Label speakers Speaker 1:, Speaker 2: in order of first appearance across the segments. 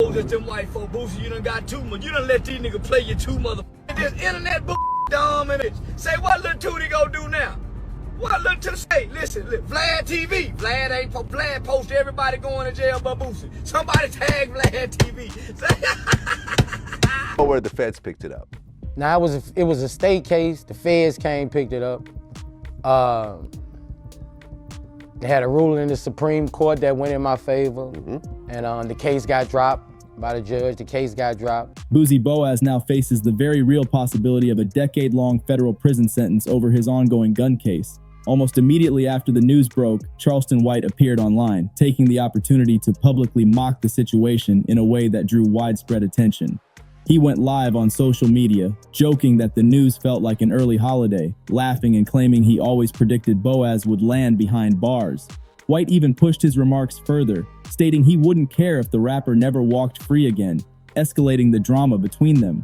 Speaker 1: hoes as them white folk. Boosie, you done got too much. You done let these niggas play you too, mother. This internet dumb and bitch. Say what Lil Tootie go do now? What Lil Tootie say? Listen, Vlad TV. Vlad post everybody going to jail but Boosie. Somebody tag Vlad TV.
Speaker 2: Where the feds picked it up.
Speaker 3: Now it was a state case. The feds came, picked it up. They had a ruling in the Supreme Court that went in my favor, and the case got dropped by the judge. The case got dropped.
Speaker 4: Boosie Boaz now faces the very real possibility of a decade-long federal prison sentence over his ongoing gun case. Almost immediately after the news broke, Charleston White appeared online, taking the opportunity to publicly mock the situation in a way that drew widespread attention. He went live on social media, joking that the news felt like an early holiday, laughing and claiming he always predicted Boaz would land behind bars. White even pushed his remarks further, stating he wouldn't care if the rapper never walked free again, escalating the drama between them.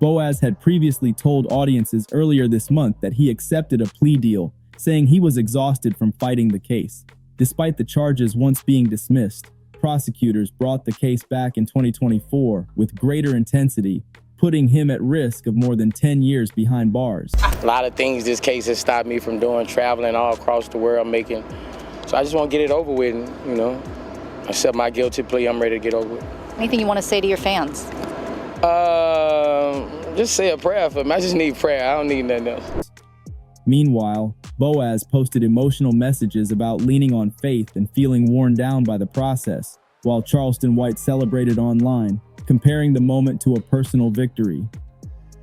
Speaker 4: Boaz had previously told audiences earlier this month that he accepted a plea deal, saying he was exhausted from fighting the case. Despite the charges once being dismissed, prosecutors brought the case back in 2024 with greater intensity, putting him at risk of more than 10 years behind bars.
Speaker 3: A lot of things this case has stopped me from doing, traveling all across the world, making. So I just want to get it over with and, accept my guilty plea. I'm ready to get over it.
Speaker 5: Anything you want to say to your fans?
Speaker 3: Just say a prayer for them. I just need prayer. I don't need nothing else.
Speaker 4: Meanwhile, Boaz posted emotional messages about leaning on faith and feeling worn down by the process, while Charleston White celebrated online, comparing the moment to a personal victory.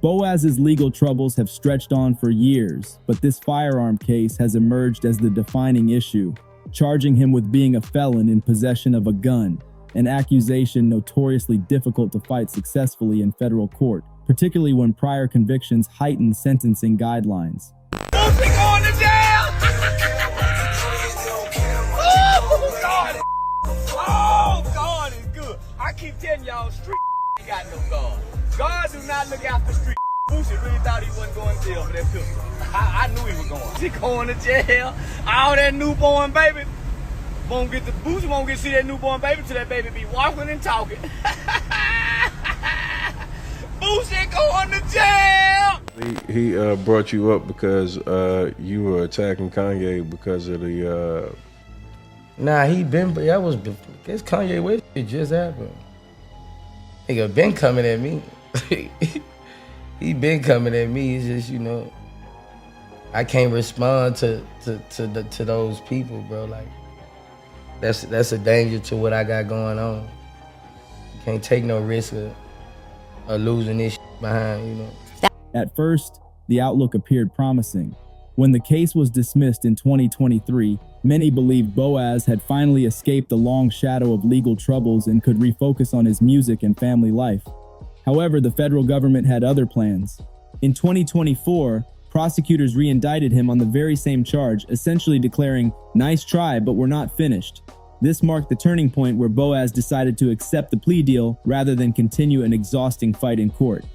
Speaker 4: Boaz's legal troubles have stretched on for years, but this firearm case has emerged as the defining issue, charging him with being a felon in possession of a gun, an accusation notoriously difficult to fight successfully in federal court, particularly when prior convictions heighten sentencing guidelines.
Speaker 1: Boosie going to jail! Oh, God. Oh, God is good. I keep telling y'all, street ain't got no God. God do not look after street. Boosie really thought he wasn't going to jail for that pistol. I knew he was going. He going to jail. All that newborn baby. Boosie won't get to see that newborn baby till that baby be walking and talking. Boosie going to jail!
Speaker 6: He brought you up because you were attacking Kanye because of the.
Speaker 3: Nah, it's Kanye West. It just happened. Nigga been coming at me. He been coming at me. It's just, I can't respond to those people, bro. Like, that's a danger to what I got going on. You can't take no risk of losing this behind,
Speaker 4: At first, the outlook appeared promising. When the case was dismissed in 2023, many believed Boaz had finally escaped the long shadow of legal troubles and could refocus on his music and family life. However, the federal government had other plans. In 2024, prosecutors re-indicted him on the very same charge, essentially declaring, "Nice try, but we're not finished." This marked the turning point where Boaz decided to accept the plea deal rather than continue an exhausting fight in court.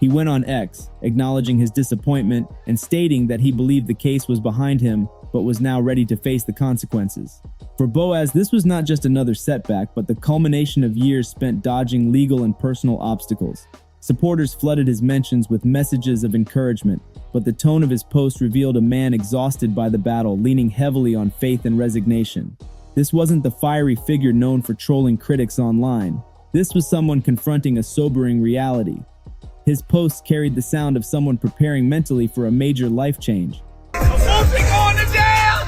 Speaker 4: He went on X, acknowledging his disappointment and stating that he believed the case was behind him, but was now ready to face the consequences. For Boaz, this was not just another setback, but the culmination of years spent dodging legal and personal obstacles. Supporters flooded his mentions with messages of encouragement, but the tone of his post revealed a man exhausted by the battle, leaning heavily on faith and resignation. This wasn't the fiery figure known for trolling critics online. This was someone confronting a sobering reality. His posts carried the sound of someone preparing mentally for a major life change.
Speaker 1: Boosie going to jail!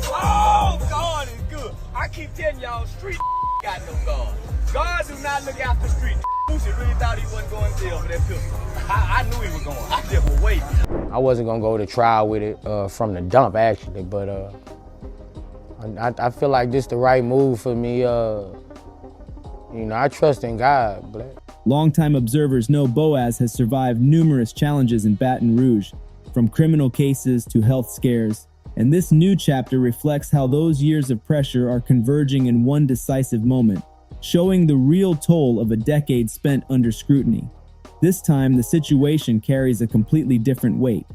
Speaker 1: Oh, God is good. I keep telling y'all, street got no God. God do not look after street. Boosie really thought he wasn't going to jail for that pistol. I knew he was going. I just was waiting.
Speaker 3: I wasn't gonna go to trial with it from the dump, actually, but I feel like this the right move for me. I trust in God, Black.
Speaker 4: Longtime observers know Boaz has survived numerous challenges in Baton Rouge, from criminal cases to health scares, and this new chapter reflects how those years of pressure are converging in one decisive moment, showing the real toll of a decade spent under scrutiny. This time, the situation carries a completely different weight.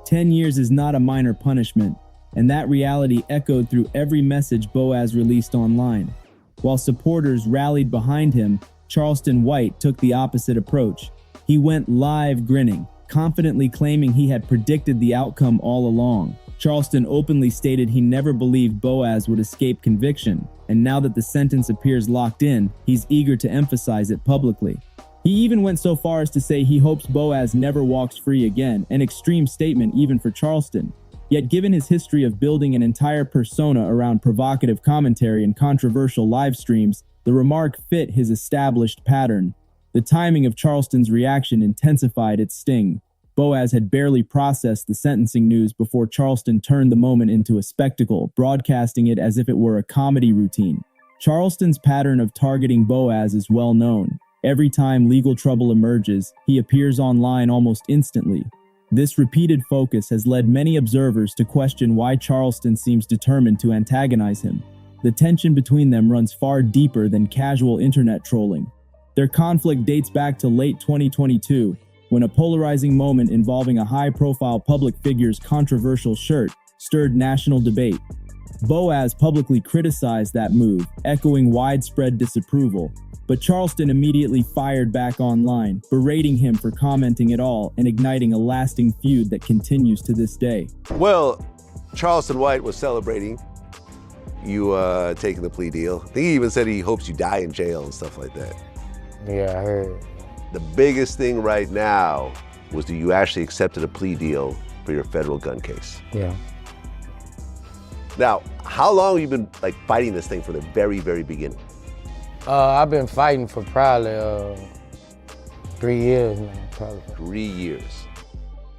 Speaker 4: 10 years is not a minor punishment, and that reality echoed through every message Boaz released online. While supporters rallied behind him, Charleston White took the opposite approach. He went live grinning, confidently claiming he had predicted the outcome all along. Charleston openly stated he never believed Boaz would escape conviction, and now that the sentence appears locked in, he's eager to emphasize it publicly. He even went so far as to say he hopes Boaz never walks free again, an extreme statement even for Charleston. Yet given his history of building an entire persona around provocative commentary and controversial live streams, the remark fit his established pattern. The timing of Charleston's reaction intensified its sting. Boaz had barely processed the sentencing news before Charleston turned the moment into a spectacle, broadcasting it as if it were a comedy routine. Charleston's pattern of targeting Boaz is well known. Every time legal trouble emerges, he appears online almost instantly. This repeated focus has led many observers to question why Charleston seems determined to antagonize him. The tension between them runs far deeper than casual internet trolling. Their conflict dates back to late 2022, when a polarizing moment involving a high-profile public figure's controversial shirt stirred national debate. Boaz publicly criticized that move, echoing widespread disapproval, but Charleston immediately fired back online, berating him for commenting at all and igniting a lasting feud that continues to this day.
Speaker 2: Well, Charleston White was celebrating you taking the plea deal. I think he even said he hopes you die in jail and stuff like that.
Speaker 3: Yeah, I heard.
Speaker 2: The biggest thing right now was that you actually accepted a plea deal for your federal gun case.
Speaker 3: Yeah.
Speaker 2: Now, how long have you been fighting this thing from the very, very beginning?
Speaker 3: I've been fighting for probably 3 years now, probably.
Speaker 2: 3 years.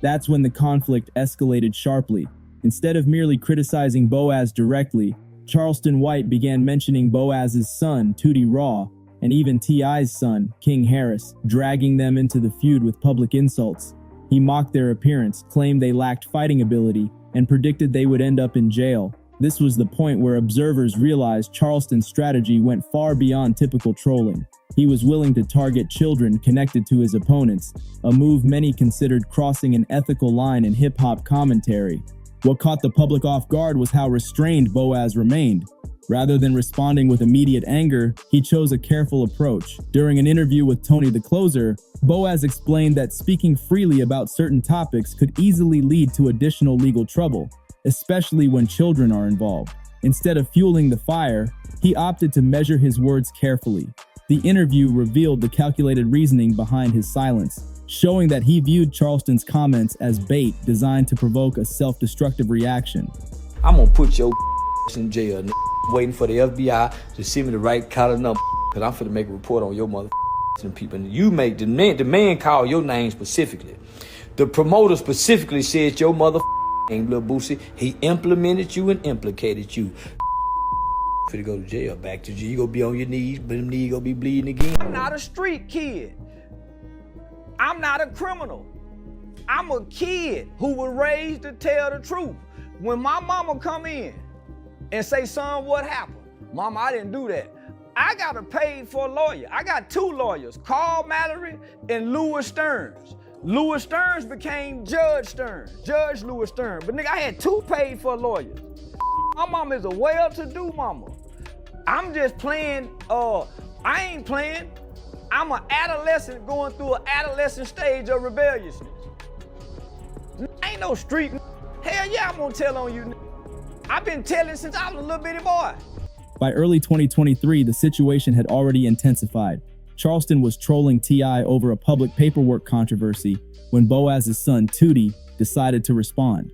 Speaker 4: That's when the conflict escalated sharply. Instead of merely criticizing Boaz directly, Charleston White began mentioning Boaz's son, Tootie Raw, and even T.I.'s son, King Harris, dragging them into the feud with public insults. He mocked their appearance, claimed they lacked fighting ability, and predicted they would end up in jail. This was the point where observers realized Charleston's strategy went far beyond typical trolling. He was willing to target children connected to his opponents, a move many considered crossing an ethical line in hip-hop commentary. What caught the public off guard was how restrained Boaz remained. Rather than responding with immediate anger, he chose a careful approach. During an interview with Tony the Closer, Boaz explained that speaking freely about certain topics could easily lead to additional legal trouble, especially when children are involved. Instead of fueling the fire, he opted to measure his words carefully. The interview revealed the calculated reasoning behind his silence, showing that he viewed Charleston's comments as bait designed to provoke a self-destructive reaction.
Speaker 7: I'm gonna put your in jail, waiting for the FBI to send me the right collar number, because I'm finna make a report on your mother and people. And you make the man call your name specifically. The promoter specifically said your mother name, Lil Boosie. He implemented you and implicated you. Finna go to jail, back to jail. You gonna be on your knees, but them knees gonna be bleeding again.
Speaker 1: I'm not a street kid. I'm not a criminal. I'm a kid who was raised to tell the truth. When my mama come in and say, son, what happened? Mama, I didn't do that. I got to pay for a lawyer. I got 2 lawyers, Carl Mallory and Louis Stearns. Louis Stearns became Judge Stearns, Judge Louis Stearns. But nigga, I had 2 paid for lawyers. My mama is a well-to-do mama. I'm just playing, I ain't playing. I'm an adolescent going through an adolescent stage of rebelliousness. I ain't no street. Hell yeah, I'm gonna tell on you. I've been telling since I was a little bitty boy.
Speaker 4: By early 2023, the situation had already intensified. Charleston was trolling T.I. over a public paperwork controversy when Boaz's son, Tootie, decided to respond.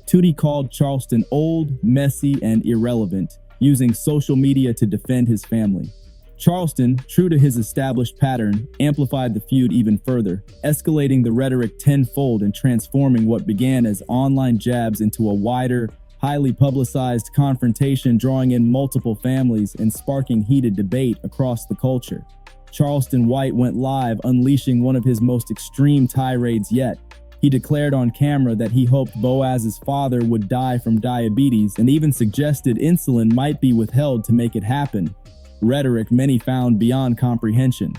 Speaker 4: Tootie called Charleston old, messy, and irrelevant, using social media to defend his family. Charleston, true to his established pattern, amplified the feud even further, escalating the rhetoric tenfold and transforming what began as online jabs into a wider, highly publicized confrontation, drawing in multiple families and sparking heated debate across the culture. Charleston White went live, unleashing one of his most extreme tirades yet. He declared on camera that he hoped Boaz's father would die from diabetes and even suggested insulin might be withheld to make it happen. Rhetoric many found beyond comprehension.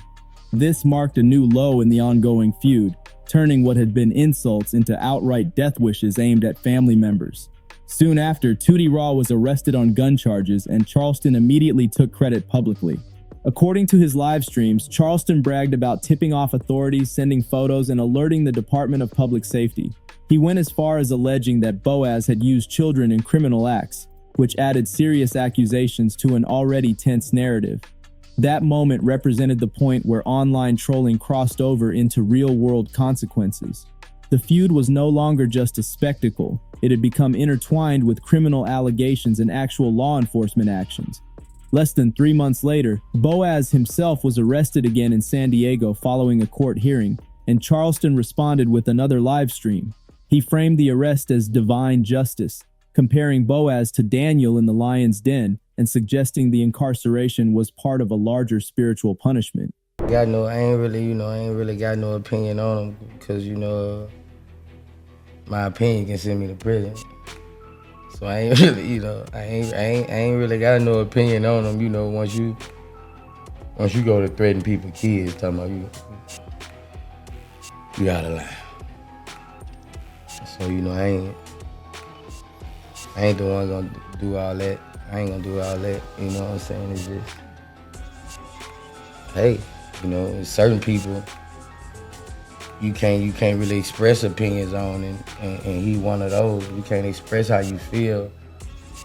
Speaker 4: This marked a new low in the ongoing feud, turning what had been insults into outright death wishes aimed at family members. Soon after, Tootie Raw was arrested on gun charges, and Charleston immediately took credit publicly. According to his live streams, Charleston bragged about tipping off authorities, sending photos, and alerting the Department of Public Safety. He went as far as alleging that Boaz had used children in criminal acts, which added serious accusations to an already tense narrative. That moment represented the point where online trolling crossed over into real-world consequences. The feud was no longer just a spectacle. It had become intertwined with criminal allegations and actual law enforcement actions. Less than 3 months later, Boaz himself was arrested again in San Diego following a court hearing, and Charleston responded with another live stream. He framed the arrest as divine justice, comparing Boaz to Daniel in the lion's den and suggesting the incarceration was part of a larger spiritual punishment.
Speaker 3: I ain't really got no opinion on him because, my opinion can send me to prison. So I ain't really, I ain't really got no opinion on them, once you go to threaten people's kids, talking about you gotta lie. So, I ain't the one gonna do all that. I ain't gonna do all that, you know what I'm saying? It's just, hey, certain people you can't really express opinions on, and he one of those. You can't express how you feel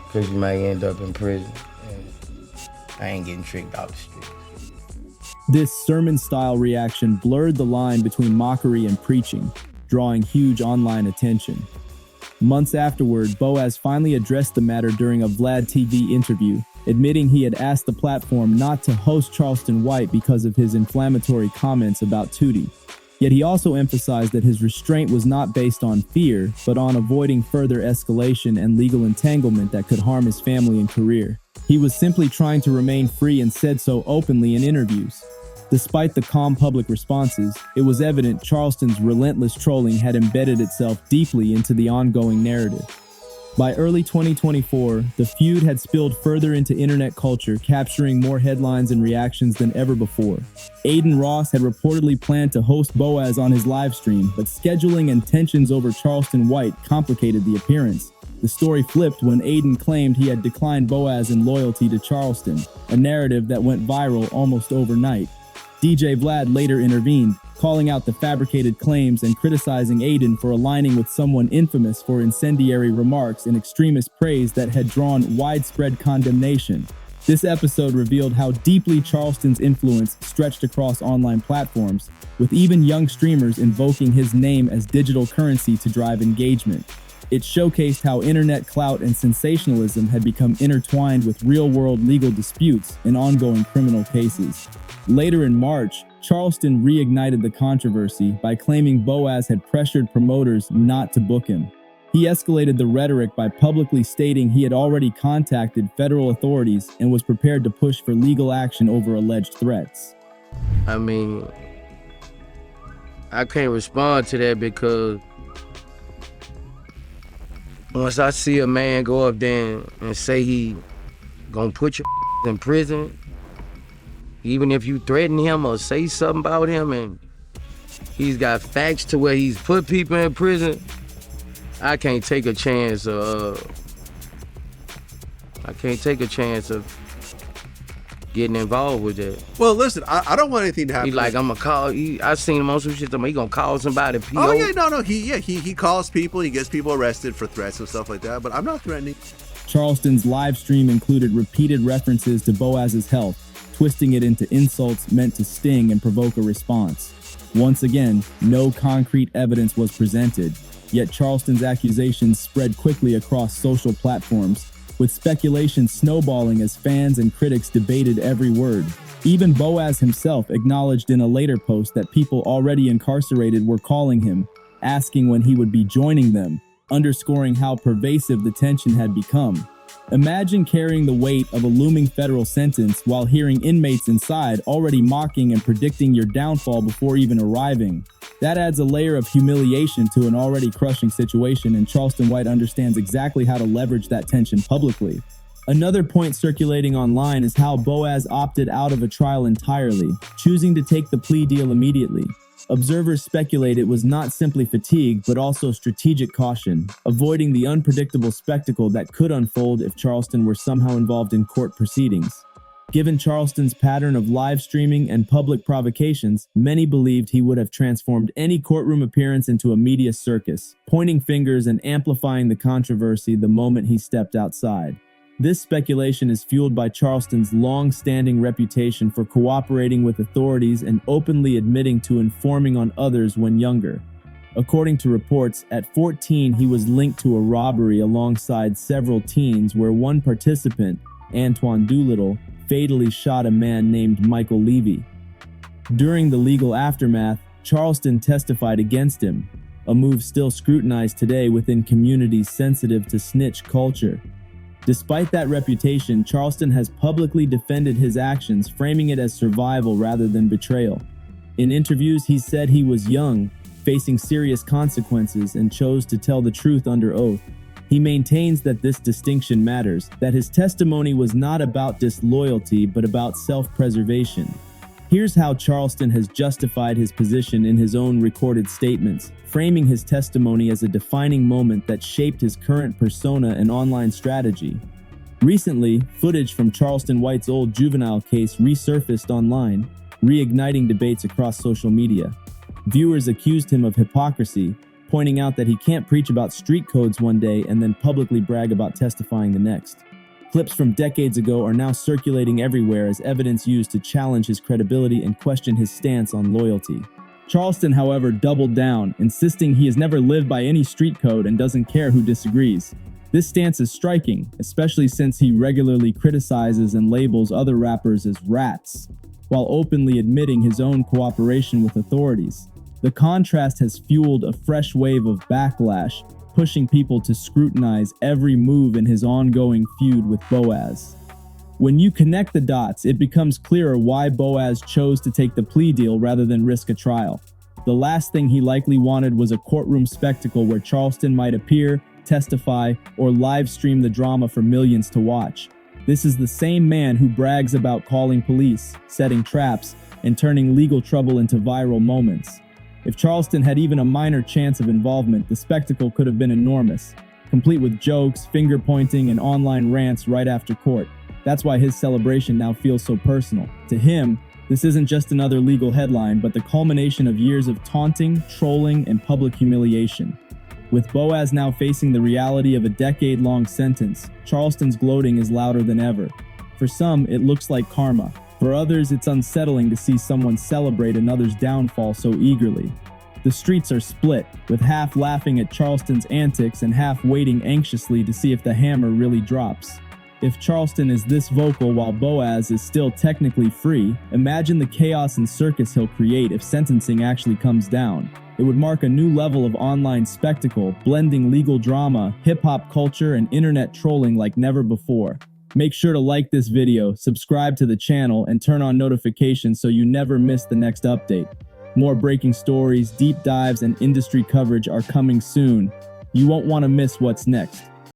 Speaker 3: because you might end up in prison. And I ain't getting tricked out the street.
Speaker 4: This sermon-style reaction blurred the line between mockery and preaching, drawing huge online attention. Months afterward, Boaz finally addressed the matter during a Vlad TV interview, admitting he had asked the platform not to host Charleston White because of his inflammatory comments about Tootie. Yet he also emphasized that his restraint was not based on fear, but on avoiding further escalation and legal entanglement that could harm his family and career. He was simply trying to remain free and said so openly in interviews. Despite the calm public responses, it was evident Charleston's relentless trolling had embedded itself deeply into the ongoing narrative. By early 2024, the feud had spilled further into internet culture, capturing more headlines and reactions than ever before. Aiden Ross had reportedly planned to host Boaz on his livestream, but scheduling and tensions over Charleston White complicated the appearance. The story flipped when Aiden claimed he had declined Boaz in loyalty to Charleston, a narrative that went viral almost overnight. DJ Vlad later intervened, calling out the fabricated claims and criticizing Aiden for aligning with someone infamous for incendiary remarks and extremist praise that had drawn widespread condemnation. This episode revealed how deeply Charleston's influence stretched across online platforms, with even young streamers invoking his name as digital currency to drive engagement. It showcased how internet clout and sensationalism had become intertwined with real-world legal disputes and ongoing criminal cases. Later in March, Charleston reignited the controversy by claiming Boaz had pressured promoters not to book him. He escalated the rhetoric by publicly stating he had already contacted federal authorities and was prepared to push for legal action over alleged threats.
Speaker 3: I can't respond to that because once I see a man go up there and say he gonna put your in prison, even if you threaten him or say something about him and he's got facts to where he's put people in prison, I can't take a chance of getting involved with that.
Speaker 2: Well, listen, I don't want anything to happen.
Speaker 3: He like, I'm gonna call. I seen him on some shit. He gonna call somebody. PO.
Speaker 2: Oh yeah, no. He calls people. He gets people arrested for threats and stuff like that. But I'm not threatening.
Speaker 4: Charleston's live stream included repeated references to Boaz's health, twisting it into insults meant to sting and provoke a response. Once again, no concrete evidence was presented, yet Charleston's accusations spread quickly across social platforms, with speculation snowballing as fans and critics debated every word. Even Boaz himself acknowledged in a later post that people already incarcerated were calling him, asking when he would be joining them, underscoring how pervasive the tension had become. Imagine carrying the weight of a looming federal sentence while hearing inmates inside already mocking and predicting your downfall before even arriving. That adds a layer of humiliation to an already crushing situation, and Charleston White understands exactly how to leverage that tension publicly. Another point circulating online is how Boaz opted out of a trial entirely, choosing to take the plea deal immediately. Observers speculate it was not simply fatigue, but also strategic caution, avoiding the unpredictable spectacle that could unfold if Charleston were somehow involved in court proceedings. Given Charleston's pattern of live streaming and public provocations, many believed he would have transformed any courtroom appearance into a media circus, pointing fingers and amplifying the controversy the moment he stepped outside. This speculation is fueled by Charleston's long-standing reputation for cooperating with authorities and openly admitting to informing on others when younger. According to reports, at 14 he was linked to a robbery alongside several teens where one participant, Antoine Doolittle, fatally shot a man named Michael Levy. During the legal aftermath, Charleston testified against him, a move still scrutinized today within communities sensitive to snitch culture. Despite that reputation, Charleston has publicly defended his actions, framing it as survival rather than betrayal. In interviews, he said he was young, facing serious consequences, and chose to tell the truth under oath. He maintains that this distinction matters, that his testimony was not about disloyalty but about self-preservation. Here's how Charleston has justified his position in his own recorded statements, framing his testimony as a defining moment that shaped his current persona and online strategy. Recently, footage from Charleston White's old juvenile case resurfaced online, reigniting debates across social media. Viewers accused him of hypocrisy, pointing out that he can't preach about street codes one day and then publicly brag about testifying the next. Clips from decades ago are now circulating everywhere as evidence used to challenge his credibility and question his stance on loyalty. Charleston, however, doubled down, insisting he has never lived by any street code and doesn't care who disagrees. This stance is striking, especially since he regularly criticizes and labels other rappers as rats, while openly admitting his own cooperation with authorities. The contrast has fueled a fresh wave of backlash, pushing people to scrutinize every move in his ongoing feud with Boaz. When you connect the dots, it becomes clearer why Boaz chose to take the plea deal rather than risk a trial. The last thing he likely wanted was a courtroom spectacle where Charleston might appear, testify, or live stream the drama for millions to watch. This is the same man who brags about calling police, setting traps, and turning legal trouble into viral moments. If Charleston had even a minor chance of involvement, the spectacle could have been enormous, complete with jokes, finger-pointing, and online rants right after court. That's why his celebration now feels so personal. To him, this isn't just another legal headline, but the culmination of years of taunting, trolling, and public humiliation. With Boaz now facing the reality of a decade-long sentence, Charleston's gloating is louder than ever. For some, it looks like karma. For others, it's unsettling to see someone celebrate another's downfall so eagerly. The streets are split, with half laughing at Charleston's antics and half waiting anxiously to see if the hammer really drops. If Charleston is this vocal while Boaz is still technically free, imagine the chaos and circus he'll create if sentencing actually comes down. It would mark a new level of online spectacle, blending legal drama, hip-hop culture, and internet trolling like never before. Make sure to like this video, subscribe to the channel, and turn on notifications so you never miss the next update. More breaking stories, deep dives, and industry coverage are coming soon. You won't want to miss what's next.